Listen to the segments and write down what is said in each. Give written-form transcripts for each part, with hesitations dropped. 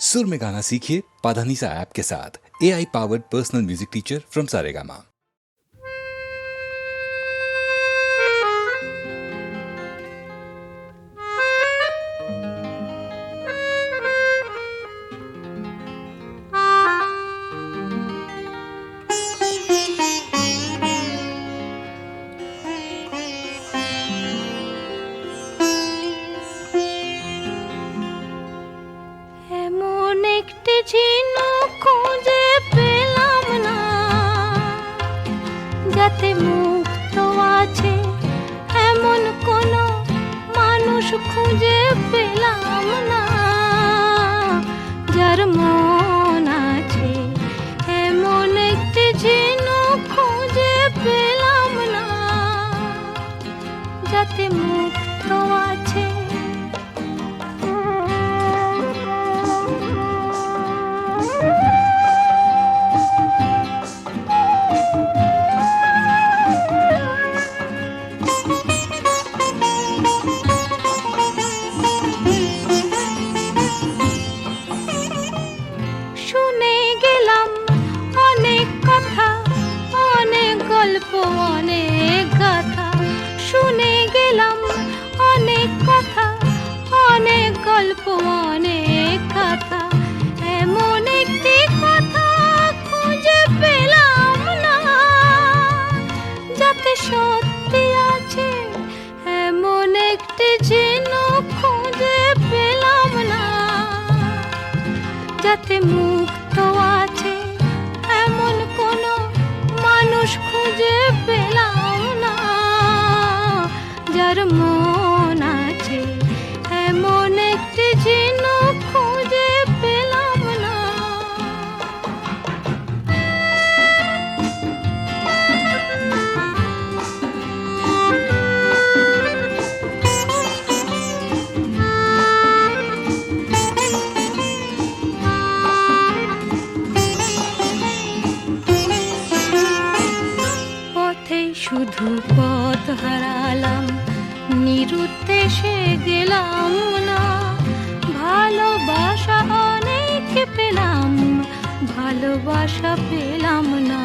सुर में गाना सीखिए पाधानीसा ऐप के साथ। AI powered personal music teacher from Saregama. যাতে মুক্ত আছে এমন কোন মানুষ খুঁজে পেলাম না, যার মন আছে এমন একটি ঝিনুক খুঁজে পেলাম না, যাতে মুক্ত আছে। অনেক গাথা শুনে গেলাম, অনেক কথা, অনেক গল্প, অনেক কথা, এমন একটি কথা খুঁজে পেলাম না, যাতে সত্যি আছে এমন একটি ঝিনুক খুঁজে পেলাম না, যাতে মুক্ত আছে এমন কোন মানুষ খুঁজে পেলাম না, যার মন আছে এমন একটি ঝিনুক খুঁজে পেলাম না। শুধু পথ হারালাম, নিরুদ্দেশে গেলাম না, ভালোবাসা অনেক পেলাম, ভালোবাসা পেলাম না।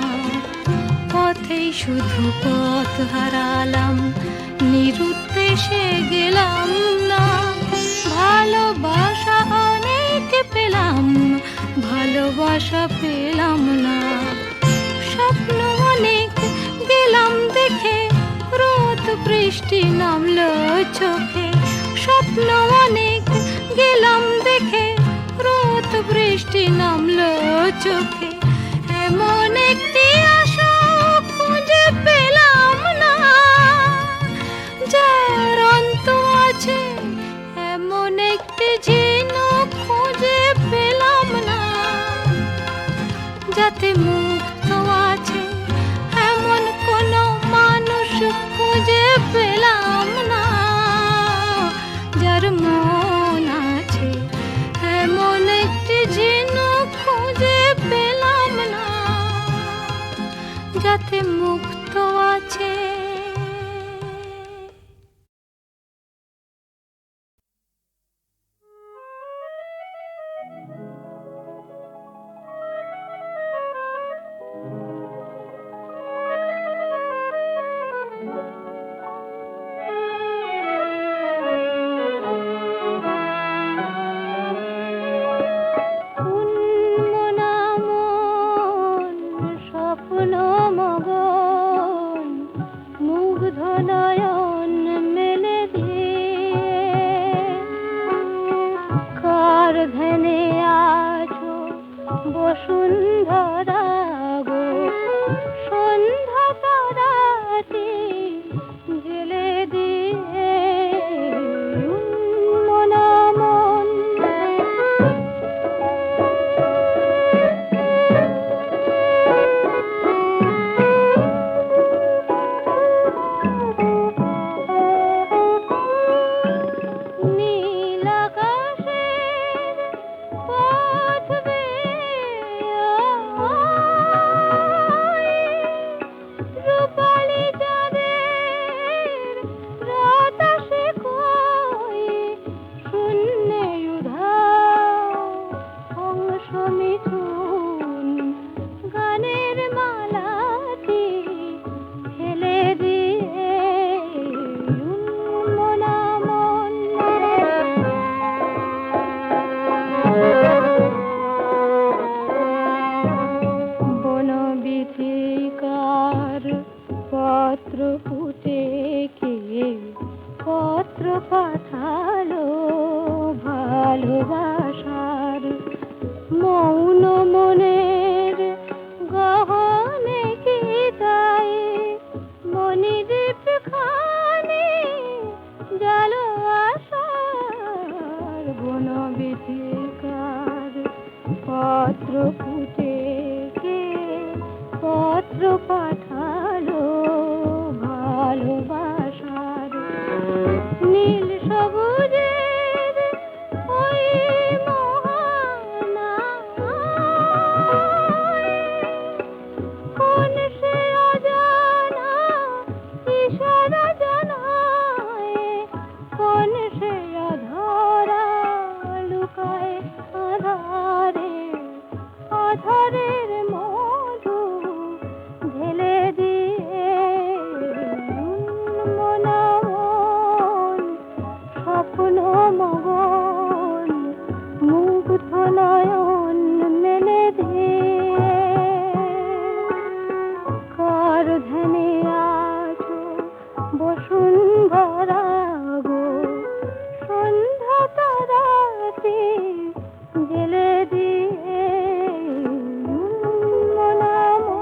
পথেই শুধু পথ হারালাম, নিরুদ্দেশে গেলাম না, ভালোবাসা অনেক পেলাম, ভালোবাসা পেলাম না। স্বপ্ন অনেক গেলাম দেখে, রোদ বৃষ্টি নামলো চোখে, স্বপ্ন অনেক গেলাম দেখে, রোদ বৃষ্টি নামলো চোখে, এমন একটি আশা খুঁজে পেলাম না, যার অন্ত আছে এমন একটি ঝিনুক খুঁজে পেলাম না, যাতে মুক্ত আছে এমন কোন মানুষ খুঁজে পেলাম না, যার মন আছে এমন একটি ঝিনুক খুঁজে পেলাম না, যাতে মুক্ত আছে। রূপালী আধারের মধু ঢেলে দিয়ে মনামন স্বপ্ন মগন মুগ্ধ নয়ন মেলে দিয়ে কার ধ্যানে আছো বসুন্ধরা গো সন্ধ্যা তারাতে জেলে দিয়ে মনামন।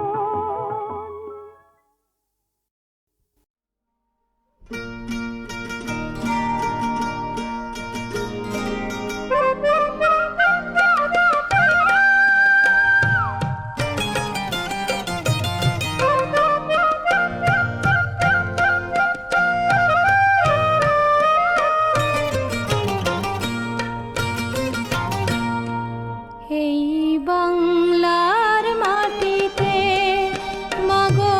এই বাংলার মাটিতে মাগো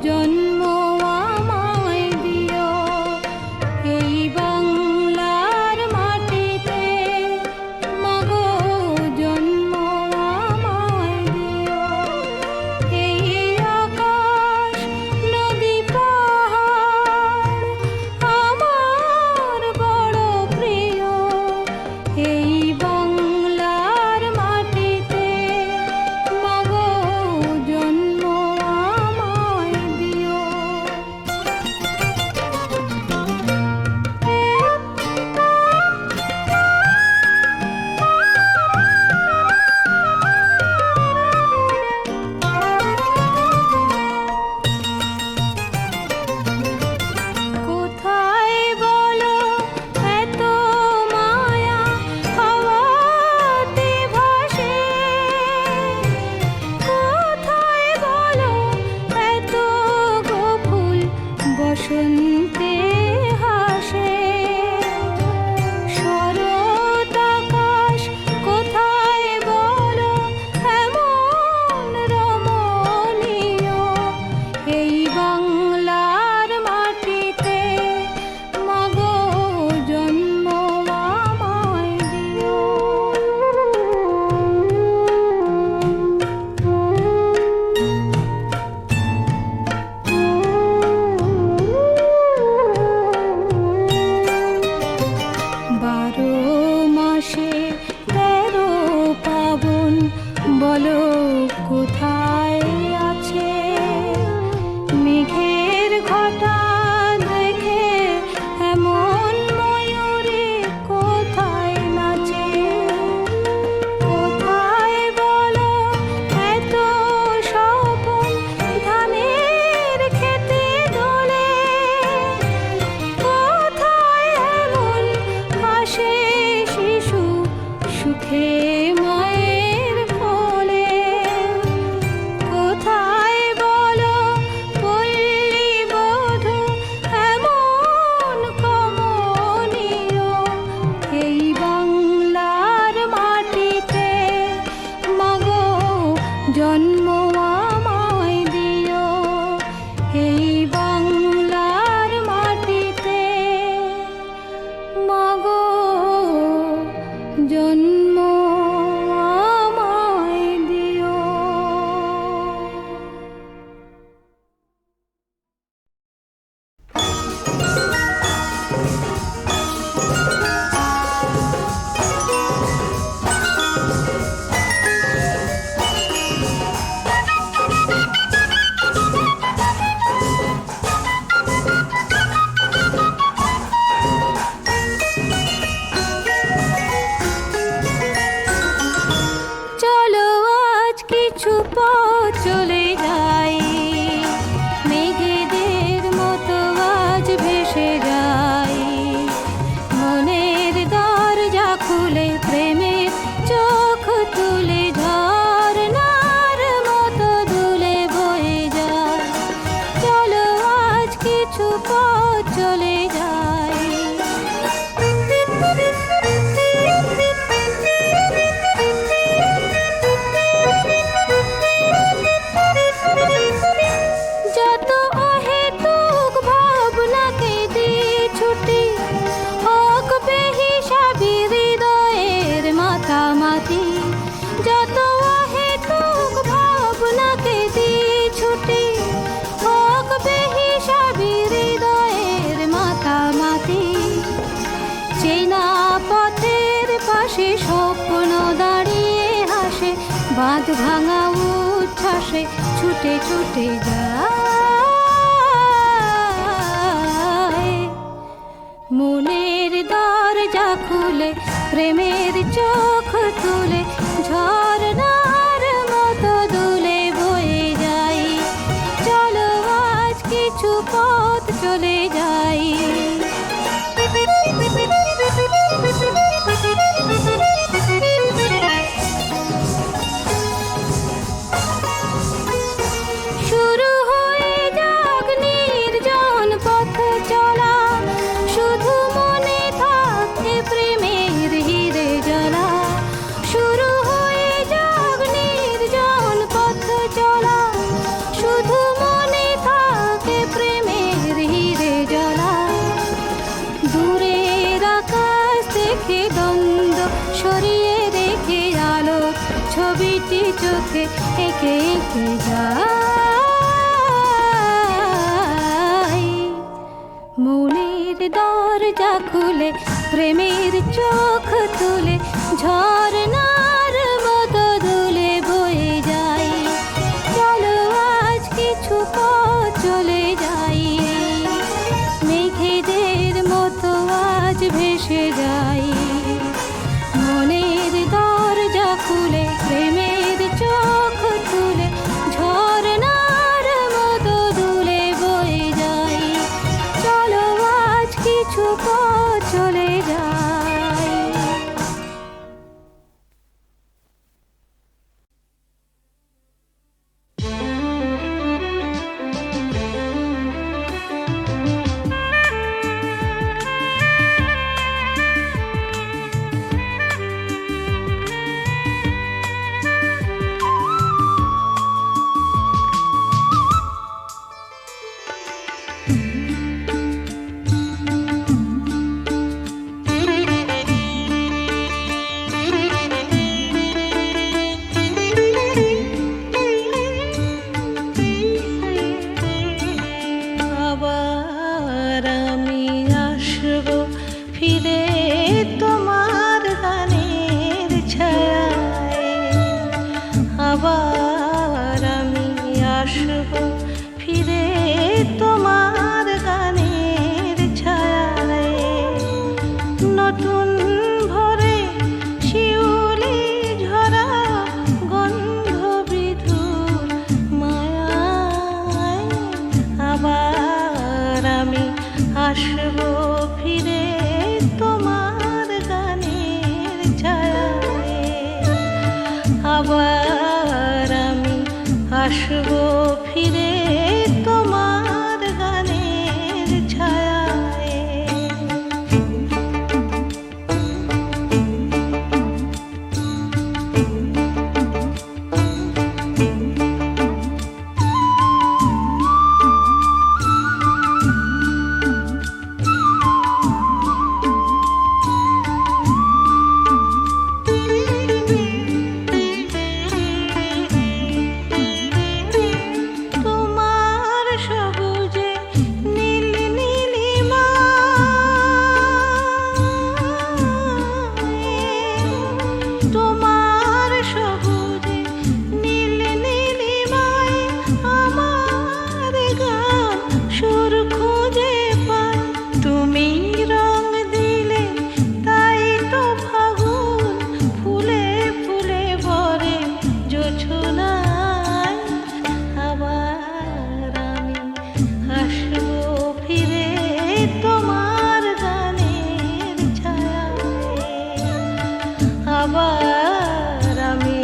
জন্ম আমায় দিও, এই বাংলার মাটিতে মাগো জন্ম আমায় দিও। এই আকাশ নদী পাহাড় আমার বড় প্রিয়, এই বাংলার মাটিতে মাগো জন্ম আমায় দিও। কোথায় বলো এত মায়া হাওয়াতে ভাসে, কোথায় বলো এত গোকুল বসন্তে হাসে। শরৎ আকাশ কোথায় বলো এমন রমণীয়, এই বাংলার মাটিতে মাগো জন্ম আমায় দিও। বারো মাসে 13 পাবন বলো কোথায় আছে, মেঘের ঘটা দেখে এমন ময়ূরে কোথায় নাচে। কোথায় বলো এত স্বপন ধানের খেতে দোলে, কোথায় এমন হাসে শিশু সুখে মায়ের কোলে। কোথায় বলো পল্লী বধূ এমন কমনীয়, এই বাংলার মাটিতে মাগো জন্ম আমায় দিও, এই বাংলার মাটিতে মাগো জন্ম আমায় দিও। চলো আজ কিছু পথ চলে যাই, মেঘেদের মতো আজ ভেসে যাই। মনের দরজা খুলে প্রেমের চোখ তুলে ঝরনার মতো দুলে বয়ে যায়। চলো আজ কিছু পথ চলে যাই। যত অহেতুক ভাবনাকে দিয়ে ছুটি হোক বেহিসাবি হৃদয়ের মাথামাতি, যত অহেতুক বাঁধ ভাঙা উচ্ছ্বাসে ছুটে ছুটে যায়। মনের দরজা খুলে প্রেমের চোখ তুলে ঝর্ণার মতো দুলে বয়ে যাই। চলো আজ কিছু পথ চলে যাই। শুরু হয়ে যাক নির্জন পথ চলা, শুধু মনে থাকে প্রেমের হিরে জ্বালা। শুরু হয়ে যাক নির্জন পথ চলা, শুধু মনে থাকে প্রেমের হিরে জ্বালা। দূরের আকাশ দেখে দ্বন্দ্ব সরিয়ে রেখে আলো ছবিটি চোখে এঁকে এঁকে যাই। মনের দরজা খুলে প্রেমের চোখ তুলে ঝর্ণার মতো দুলে বয়ে যাই। চলো আজ কিছু পথ চলে যাই। মেঘেদের মতো আজ ভেসে যাই। মনের দরজা খুলে প্রেমের চোখ তুলে ঝর্ণার মতো দুলে বয়ে যাই। চলো আজ কিছু পথ চলে যাই। আবার আমি আসবো ফিরে তোমার গানের ছায়ায়। আবার আমি আসবো ফিরে তোমার গানের ছায়ায়। নতুন ভোরে শিউলি ঝরা গন্ধ বিধুর মায়ায়। আবার আমি আসবো ফিরে তোমার গানের ছায়ায়। আবার আমি আসবো ফিরে তোমার গানের ছায়ায়। তোমার সবুজে নীল নীলিমায়। তোমার সবুজে নীল নীলিমায় আমার গান সুর খুঁজে পায়। তুমি রং দিলে তাই তো ফাগুন ফুলে ফুলে ভরে জোছনায়। আবার আমি আসবো ফিরে তোমার গানের ছায়ায়। আবার আমি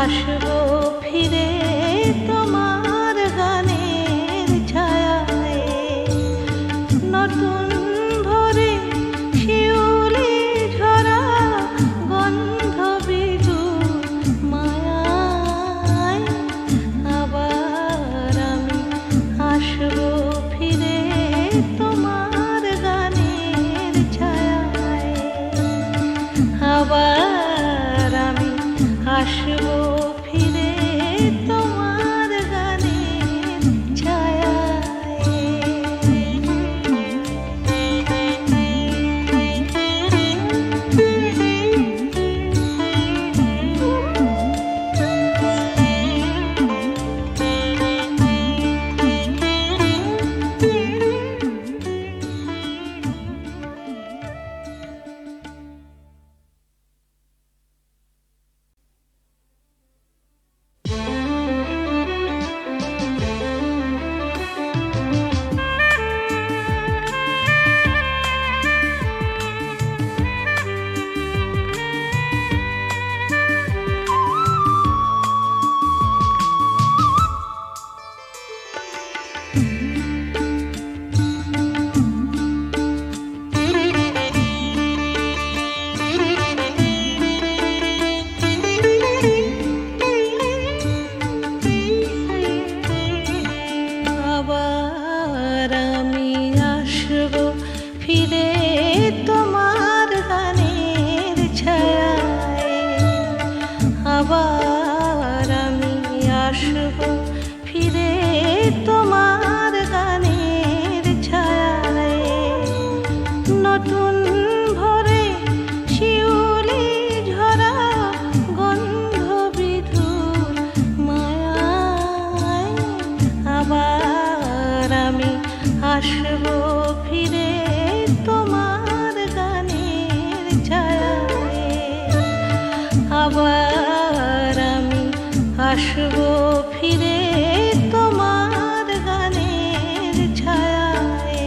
আসবো ফিরে তোমার গানের ছায়ায় নতুন ভোরে শিউলি ঝরা গন্ধ বিদুর মায়ায় আবার আমি আসবো ফিরে তোমার গানের ছায়ায় আবার আমি আসবো ফিরে তোমার গানের আবার আমি আসবো ফিরে তোমার গানের ছায়ায় আবার আমি আসবো ফিরে তোমার গানের ছায়ায় নতুন ভোরে শিউলি ঝরা গন্ধ বিধুর মায়ায় আবার আমি আসবো ফিরে তোমার গানের ছায়ায় আবার আমি আসবো ফিরে তোমার গানের ছায়ায়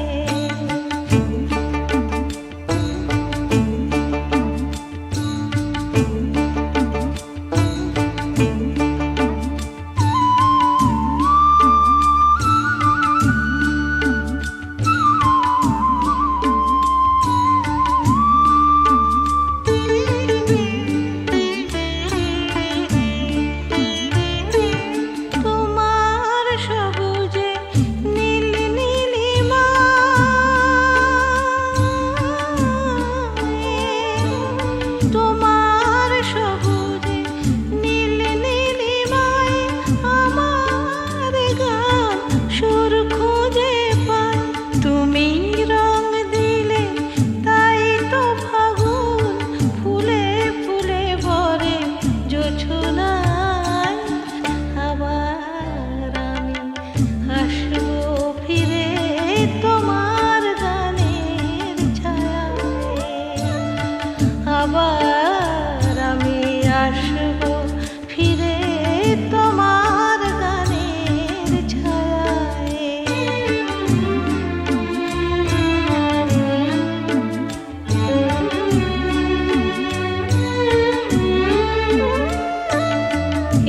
তোমার সবুজে নীল নীলিমায় তোমার সবুজে নীল নীলিমায় আমার গান সুর খুঁজে পায় তুমি রং দিলে তাই তো ফাগুন ফুলে ফুলে ভরে জোছনায় আবার আমি আসবো ফিরে তোমার গানের ছায়ায় আবার আমি আসবো ফিরে তোমার গানের ছায়ায়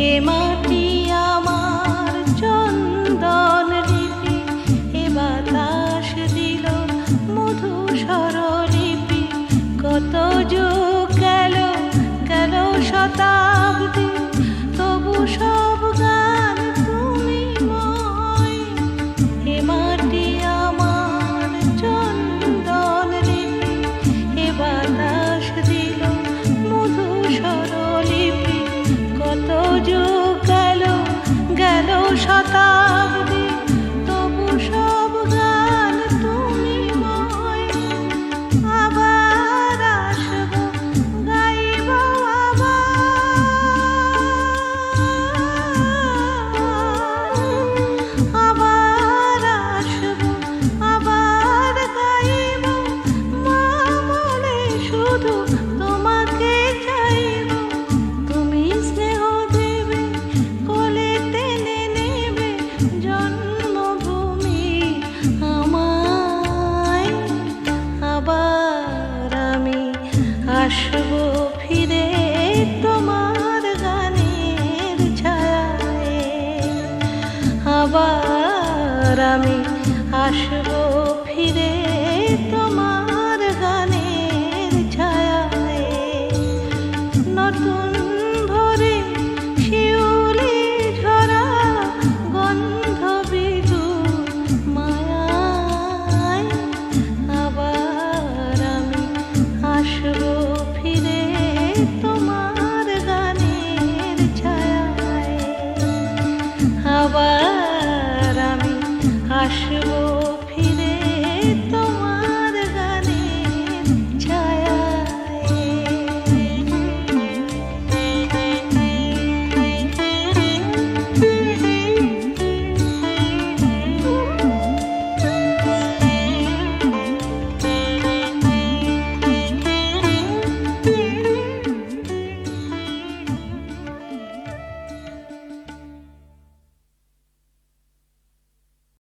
এ মাটি আমার চন্দন লিপি এ বাতাস দিল মধু স্বরলিপি কত যুগ গেল গেল শতাব্দী তবু সব গান তুমি ময় এ মাটি আমার চন্দন লিপি এ বাতাস দিল মধু স্বরলিপি কত যুগ গেল গেল শতাব্দী তবু সব গান তুমি ময় আবার আসবো গাইব আবার আসবো আবার গাইব মা মনে শুধু তোমাকে চাইব তুমি স্নেহ দেবে কোলে টেনে নেবে জন্মভূমি আমায় আবার আমি আসবো